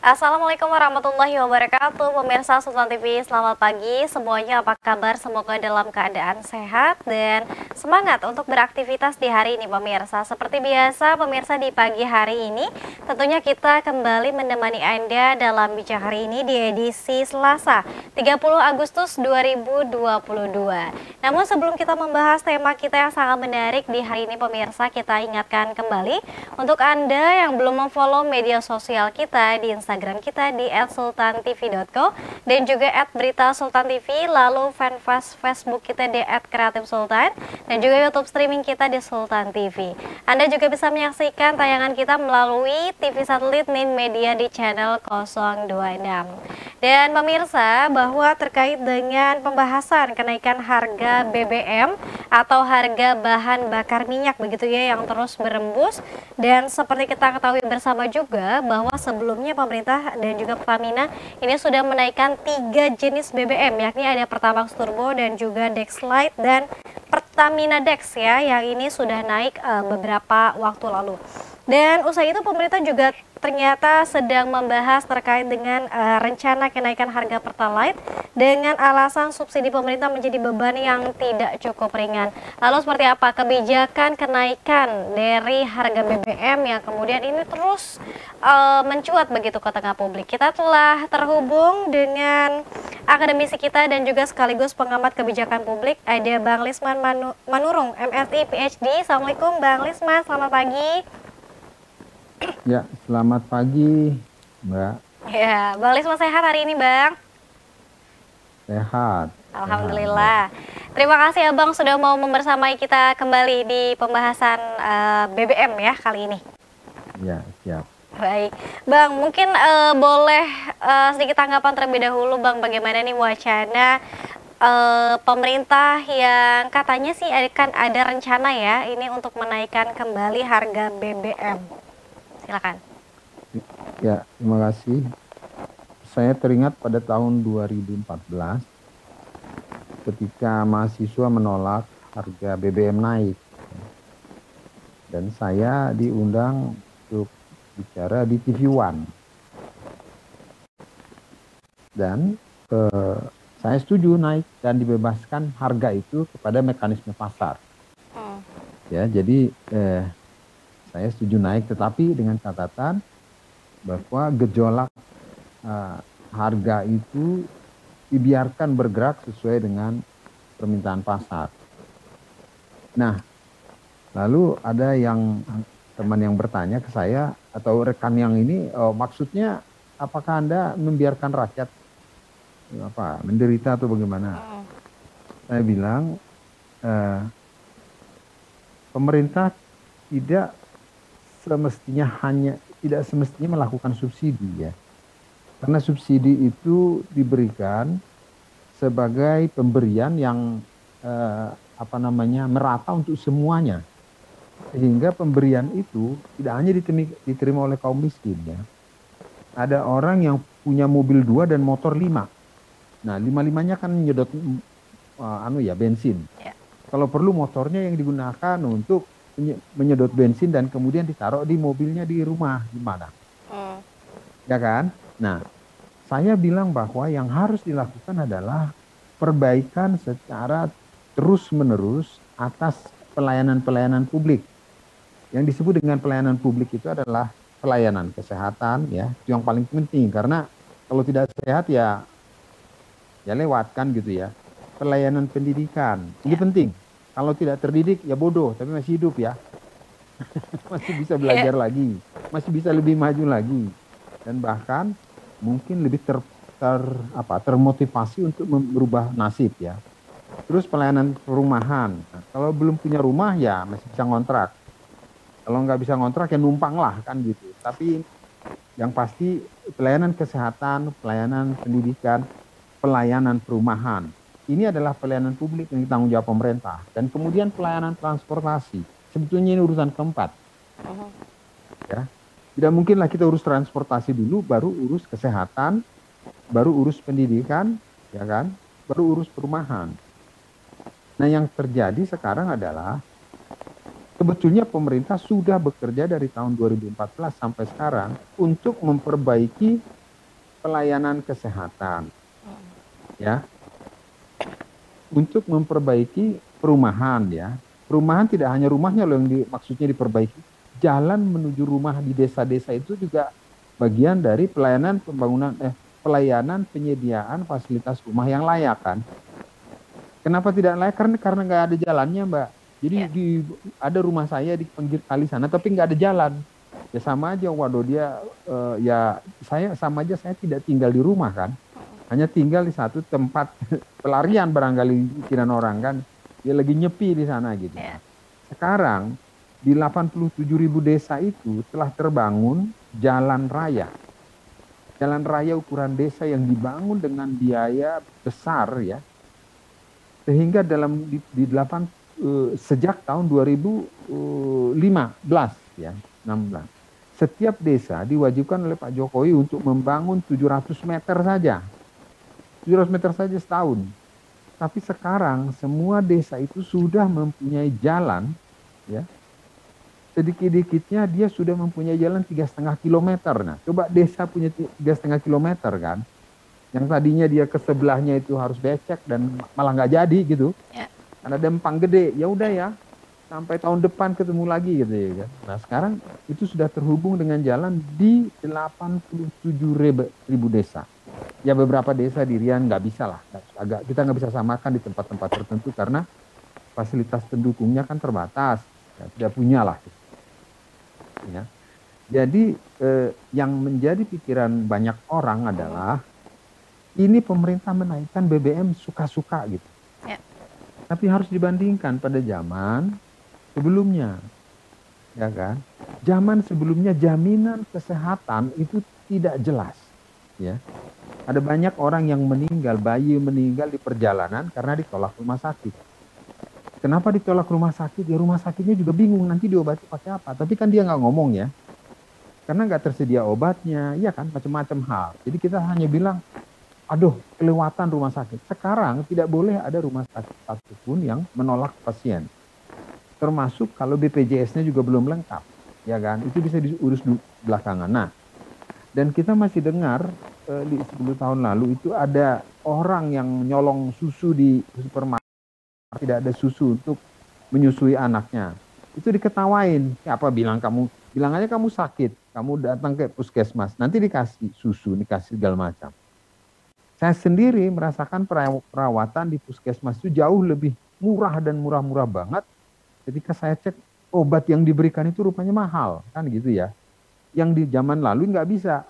Assalamualaikum warahmatullahi wabarakatuh. Pemirsa Sultan TV, selamat pagi semuanya. Apa kabar? Semoga dalam keadaan sehat dan semangat untuk beraktivitas di hari ini, pemirsa. Seperti biasa, pemirsa, di pagi hari ini tentunya kita kembali menemani Anda dalam Bijak Hari ini di edisi Selasa 30 Agustus 2022. Namun sebelum kita membahas tema kita yang sangat menarik di hari ini, pemirsa, kita ingatkan kembali untuk Anda yang belum memfollow media sosial kita di Instagram kita di @sultantv.co dan juga @beritasultantv, lalu fanpage Facebook kita di @kreatifsultan dan juga YouTube streaming kita di Sultan TV. Anda juga bisa menyaksikan tayangan kita melalui TV satelit Nin Media di channel 026. Dan pemirsa, bahwa terkait dengan pembahasan kenaikan harga BBM atau harga bahan bakar minyak begitu ya yang terus berembus, dan seperti kita ketahui bersama juga bahwa sebelumnya pemerintah dan juga Pertamina ini sudah menaikkan 3 jenis BBM, yakni ada Pertamax Turbo dan juga Dexlite dan Pertamina Dex ya, yang ini sudah naik beberapa waktu lalu. Dan usai itu pemerintah juga ternyata sedang membahas terkait dengan rencana kenaikan harga Pertalite dengan alasan subsidi pemerintah menjadi beban yang tidak cukup ringan. Lalu seperti apa kebijakan kenaikan dari harga BBM yang kemudian ini terus mencuat begitu ke tengah publik? Kita telah terhubung dengan akademisi kita dan juga sekaligus pengamat kebijakan publik, ada Bang Lisman Manurung, MSI PhD. Assalamualaikum Bang Lisman, selamat pagi. Ya, selamat pagi, Mbak. Ya, Bang Lisman sehat hari ini, Bang? Sehat. Alhamdulillah. Terima kasih Abang sudah mau membersamai kita kembali di pembahasan BBM ya kali ini. Ya, siap. Baik, Bang, mungkin boleh sedikit tanggapan terlebih dahulu, Bang, bagaimana nih wacana pemerintah yang katanya sih akan ada rencana ya ini untuk menaikkan kembali harga BBM. Silakan. Ya, terima kasih. Saya teringat pada tahun 2014 ketika mahasiswa menolak harga BBM naik. Dan saya diundang untuk bicara di TV One. Dan saya setuju naik dan dibebaskan harga itu kepada mekanisme pasar. Ya, jadi saya setuju naik, tetapi dengan catatan bahwa gejolak harga itu dibiarkan bergerak sesuai dengan permintaan pasar. Nah, lalu ada teman yang bertanya ke saya atau rekan yang ini, maksudnya apakah Anda membiarkan rakyat menderita atau bagaimana? Saya bilang pemerintah tidak semestinya melakukan subsidi ya. Karena subsidi itu diberikan sebagai pemberian yang merata untuk semuanya. Sehingga pemberian itu tidak hanya diterima oleh kaum miskin ya. Ada orang yang punya mobil 2 dan motor 5. Nah, 5-5-nya kan menyedot bensin. Yeah. Kalau perlu motornya yang digunakan untuk menyedot bensin dan kemudian ditaruh di mobilnya di rumah, gimana? Ya kan? Nah, saya bilang bahwa yang harus dilakukan adalah perbaikan secara terus-menerus atas pelayanan-pelayanan publik. Yang disebut dengan pelayanan publik itu adalah pelayanan kesehatan, ya, itu yang paling penting, karena kalau tidak sehat ya lewatkan gitu ya. Pelayanan pendidikan, ini penting. Kalau tidak terdidik ya bodoh, tapi masih hidup ya. Masih bisa belajar lagi, masih bisa lebih maju lagi. Dan bahkan mungkin lebih termotivasi untuk merubah nasib ya. Terus pelayanan perumahan. Nah, kalau belum punya rumah ya masih bisa ngontrak. Kalau nggak bisa ngontrak ya numpang lah kan gitu. Tapi yang pasti pelayanan kesehatan, pelayanan pendidikan, pelayanan perumahan. Ini adalah pelayanan publik yang ditanggung jawab pemerintah. Dan kemudian pelayanan transportasi. Sebetulnya ini urusan keempat. Ya. Tidak mungkinlah kita urus transportasi dulu, baru urus kesehatan, baru urus pendidikan, ya kan? Baru urus perumahan. Nah, yang terjadi sekarang adalah Sebetulnya pemerintah sudah bekerja dari tahun 2014 sampai sekarang untuk memperbaiki pelayanan kesehatan, ya, untuk memperbaiki perumahan, ya. Perumahan tidak hanya rumahnya loh yang maksudnya diperbaiki, jalan menuju rumah di desa-desa itu juga bagian dari pelayanan pembangunan pelayanan penyediaan fasilitas rumah yang layak kan. Kenapa tidak layak? Karena nggak ada jalannya, Mbak. Jadi ada rumah saya di pinggir kali sana, tapi nggak ada jalan. Ya sama aja, waduh dia ya saya sama aja saya tidak tinggal di rumah kan, hanya tinggal di satu tempat pelarian barangkali pikiran orang kan, dia lagi nyepi di sana gitu. Sekarang di 87.000 desa itu telah terbangun jalan raya. Jalan raya ukuran desa yang dibangun dengan biaya besar ya. Sehingga sejak tahun 2015 ya, 16. Setiap desa diwajibkan oleh Pak Jokowi untuk membangun 700 meter saja. 700 meter saja setahun. Tapi sekarang semua desa itu sudah mempunyai jalan ya. Sedikit-dikitnya dia sudah mempunyai jalan 3,5 kilometer. Nah, coba desa punya 3,5 kilometer kan. Yang tadinya dia ke sebelahnya itu harus becek dan malah nggak jadi gitu. Karena ada empang gede, ya udah ya. Sampai tahun depan ketemu lagi gitu ya kan. Nah, sekarang itu sudah terhubung dengan jalan di 87.000 desa. Ya beberapa desa di Rian nggak bisa lah. Kita nggak bisa samakan di tempat-tempat tertentu karena fasilitas pendukungnya kan terbatas. Ya, tidak punya lah. Ya. Jadi yang menjadi pikiran banyak orang adalah ini pemerintah menaikkan BBM suka-suka gitu. Ya. Tapi harus dibandingkan pada zaman sebelumnya. Ya kan? Zaman sebelumnya jaminan kesehatan itu tidak jelas. Ya. Ada banyak orang yang meninggal, bayi meninggal di perjalanan karena ditolak rumah sakit. Kenapa ditolak rumah sakit? Ya rumah sakitnya juga bingung nanti diobati pakai apa. Tapi kan dia nggak ngomong ya. Karena nggak tersedia obatnya, ya kan macam-macam hal. Jadi kita hanya bilang, aduh kelewatan rumah sakit. Sekarang tidak boleh ada rumah sakit satupun yang menolak pasien. Termasuk kalau BPJS-nya juga belum lengkap. Ya kan, itu bisa diurus belakangan. Nah, dan kita masih dengar di 10 tahun lalu itu ada orang yang nyolong susu di supermarket. Tidak ada susu untuk menyusui anaknya. Itu diketawain. Siapa bilang bilang aja kamu sakit. Kamu datang ke puskesmas. Nanti dikasih susu, dikasih segala macam. Saya sendiri merasakan perawatan di puskesmas itu jauh lebih murah dan murah-murah banget. Ketika saya cek obat yang diberikan itu rupanya mahal. Kan gitu ya. Yang di zaman lalu nggak bisa.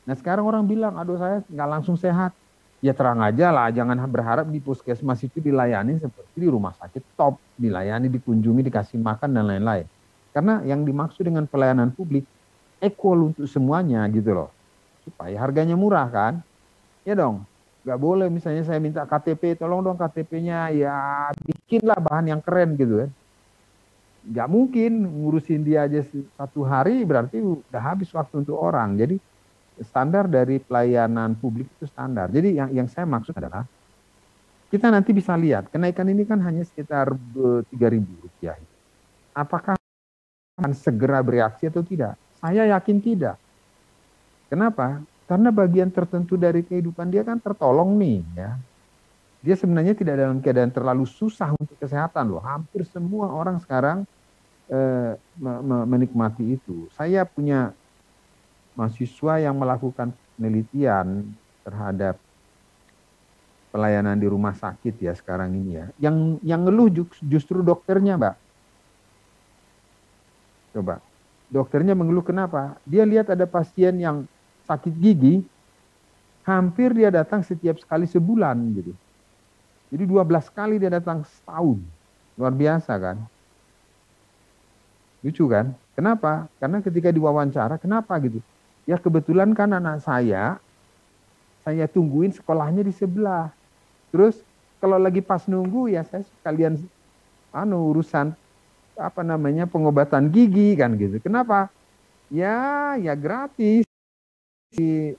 Nah sekarang orang bilang, aduh saya nggak langsung sehat. Ya terang aja lah, jangan berharap di puskesmas itu dilayani seperti di rumah sakit top. Dilayani, dikunjungi, dikasih makan dan lain-lain. Karena yang dimaksud dengan pelayanan publik, equal untuk semuanya gitu loh. Supaya harganya murah kan. Ya dong, nggak boleh misalnya saya minta KTP, tolong dong KTP-nya ya bikinlah bahan yang keren gitu kan. Nggak mungkin ngurusin dia aja 1 hari berarti udah habis waktu untuk orang. Jadi standar dari pelayanan publik itu standar. Jadi yang saya maksud adalah kita nanti bisa lihat kenaikan ini kan hanya sekitar Rp3.000. Apakah akan segera bereaksi atau tidak? Saya yakin tidak. Kenapa? Karena bagian tertentu dari kehidupan dia kan tertolong nih ya. Dia sebenarnya tidak dalam keadaan terlalu susah untuk kesehatan loh. Hampir semua orang sekarang menikmati itu. Saya punya mahasiswa yang melakukan penelitian terhadap pelayanan di rumah sakit ya sekarang ini ya. Yang ngeluh justru dokternya, Mbak. Coba. Dokternya mengeluh kenapa? Dia lihat ada pasien yang sakit gigi, hampir dia datang setiap sekali sebulan gitu. Jadi 12 kali dia datang setahun. Luar biasa kan? Lucu kan? Kenapa? Karena ketika diwawancara, kenapa gitu? Ya kebetulan kan anak saya tungguin sekolahnya di sebelah. Terus kalau lagi pas nunggu ya saya sekalian urusan pengobatan gigi kan gitu. Kenapa? Ya gratis di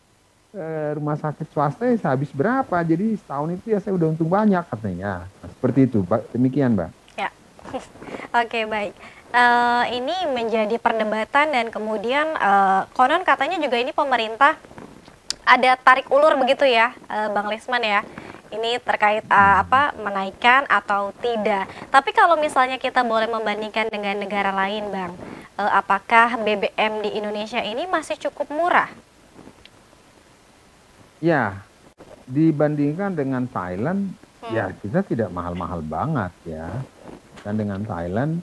rumah sakit swasta ya habis berapa? Jadi setahun itu ya saya udah untung banyak katanya. Nah, seperti itu, Mbak. Demikian, Mbak. Ya. Oke, baik. ini menjadi perdebatan dan kemudian konon katanya juga ini pemerintah ada tarik ulur begitu ya, Bang Lisman ya. Ini terkait menaikkan atau tidak. Tapi kalau misalnya kita boleh membandingkan dengan negara lain, Bang, apakah BBM di Indonesia ini masih cukup murah? Ya, dibandingkan dengan Thailand, ya kita tidak mahal-mahal banget ya. Dan dengan Thailand,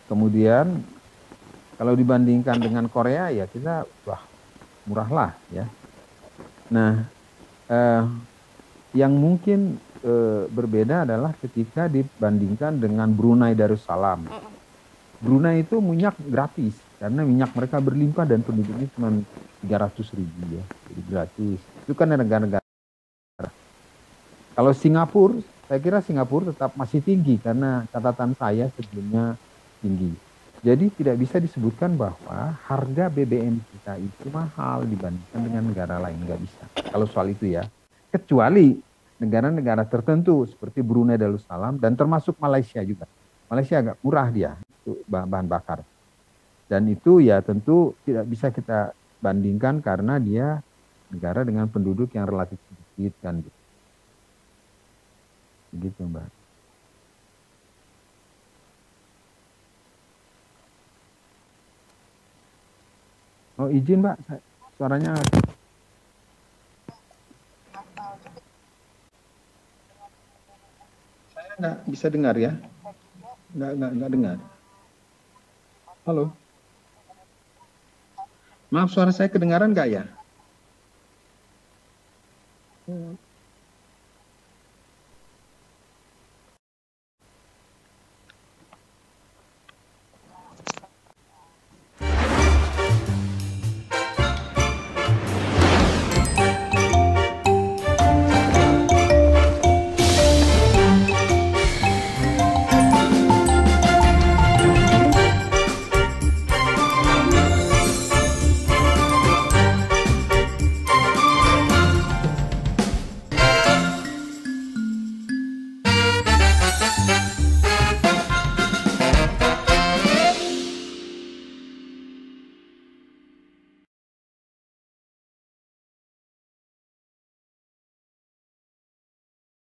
kemudian kalau dibandingkan dengan Korea ya kita murah lah ya. Nah, yang mungkin berbeda adalah ketika dibandingkan dengan Brunei Darussalam. Brunei itu minyak gratis karena minyak mereka berlimpah dan penduduknya cuma 300.000 ya, jadi gratis. Itu kan negara-negara. Kalau Singapura, saya kira Singapura tetap masih tinggi karena catatan saya sebelumnya tinggi. Jadi tidak bisa disebutkan bahwa harga BBM kita itu mahal dibandingkan dengan negara lain, nggak bisa. Kalau soal itu ya, kecuali negara-negara tertentu seperti Brunei Darussalam dan termasuk Malaysia juga. Malaysia agak murah dia untuk bahan bakar. Dan itu ya tentu tidak bisa kita bandingkan karena dia negara dengan penduduk yang relatif sedikit kan gitu. Begitu, Mbak. Oh izin Mbak, suaranya saya nggak bisa dengar ya, nggak dengar. Halo, maaf suara saya kedengaran nggak ya?